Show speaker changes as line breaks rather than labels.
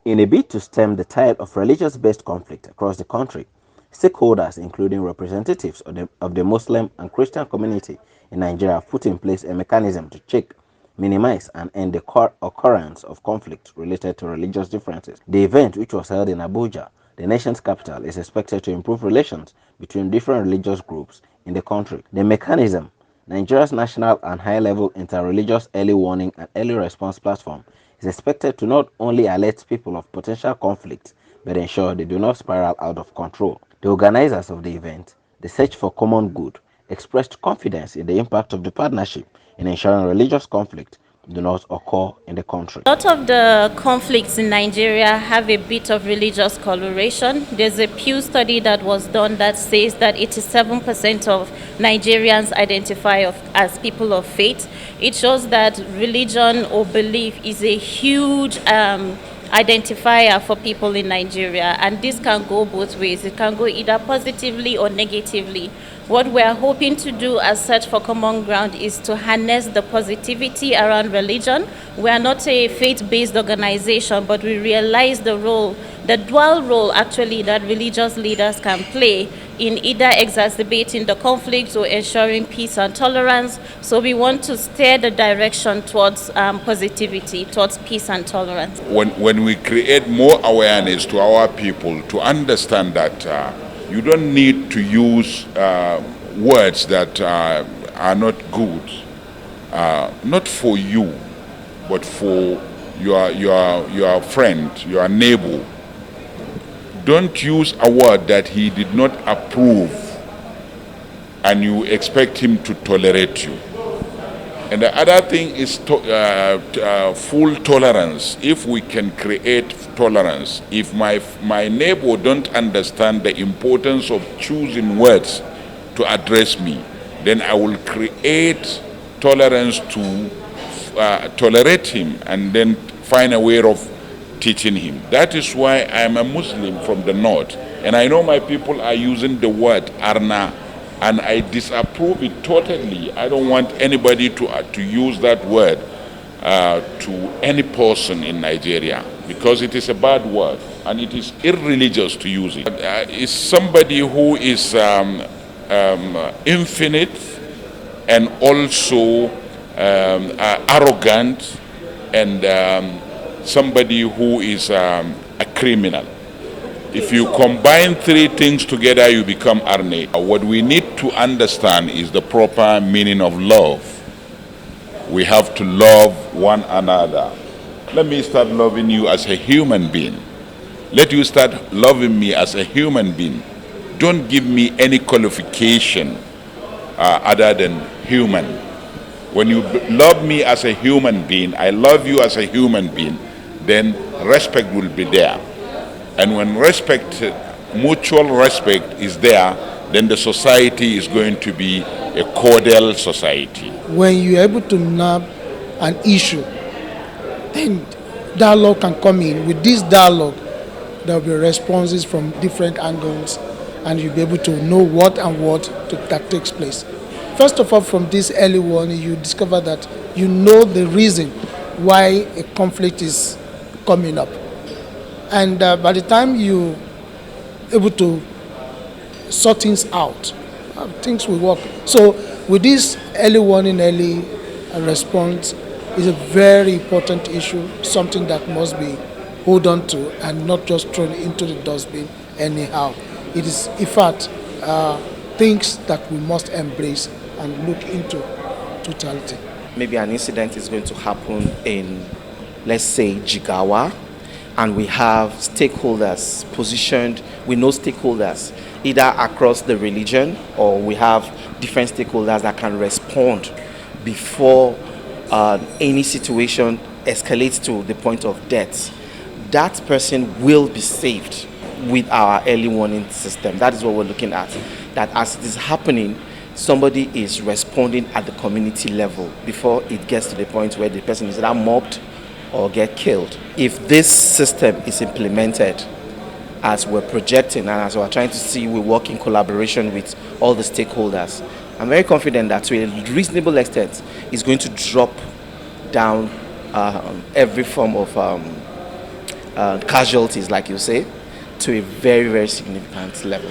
In a bid to stem the tide of religious-based conflict across the country, stakeholders, including representatives of the Muslim and Christian community in Nigeria, have put in place a mechanism to check, minimize, and end the occurrence of conflict related to religious differences. The event, which was held in Abuja, the nation's capital, is expected to improve relations between different religious groups in the country. The mechanism, Nigeria's national and high-level interreligious early warning and early response platform, is expected to not only alert people of potential conflict, but ensure they do not spiral out of control. The organizers of the event, the Search for Common Good, expressed confidence in the impact of the partnership in ensuring religious conflict do not occur in the country.
A lot of the conflicts in Nigeria have a bit of religious coloration. There's a Pew study that was done that says that 87% of Nigerians identify as people of faith. It shows that religion or belief is a huge identifier for people in Nigeria, and this can go both ways. It can go either positively or negatively. What we are hoping to do as Search for Common Ground is to harness the positivity around religion. We are not a faith-based organization, but we realize the dual role actually that religious leaders can play in either exacerbating the conflict or ensuring peace and tolerance. So we want to steer the direction towards positivity, towards peace and tolerance.
When we create more awareness to our people to understand that you don't need to use words that are not good, not for you, but for your friend, your neighbor. Don't use a word that he did not approve and you expect him to tolerate you. And the other thing is full tolerance. If we can create tolerance, if my neighbor don't understand the importance of choosing words to address me, then I will create tolerance to tolerate him and then find a way of teaching him. That is why I am a Muslim from the north, and I know my people are using the word arna, and I disapprove it totally. I don't want anybody to use that word to any person in Nigeria, because it is a bad word and it is irreligious to use it. It's somebody who is infinite and also arrogant, and somebody who is a criminal. If you combine three things together, you become Arne. What we need to understand is the proper meaning of love. We have to love one another. Let me start loving you as a human being. Let you start loving me as a human being. Don't give me any qualification other than human. When you love me as a human being, I love you as a human being, then respect will be there. And when mutual respect is there, then the society is going to be a cordial society.
When you're able to nab an issue, then dialogue can come in. With this dialogue, there will be responses from different angles, and you'll be able to know what that takes place. First of all, from this early warning, you discover that you know the reason why a conflict is coming up. And by the time you're able to sort things out, things will work. So with this early warning, early response is a very important issue, something that must be held on to and not just thrown into the dustbin anyhow. It is, in fact, things that we must embrace and look into totality.
Maybe an incident is going to happen in, let's say, Jigawa, and we have stakeholders positioned. We know stakeholders either across the religion, or we have different stakeholders that can respond before any situation escalates to the point of death. That person will be saved with our early warning system. That is what we're looking at. That as it is happening, somebody is responding at the community level before it gets to the point where the person is either mobbed or get killed. If this system is implemented as we're projecting and as we're trying to see, we work in collaboration with all the stakeholders, I'm very confident that to a reasonable extent it's going to drop down every form of casualties, like you say, to a very, very significant level.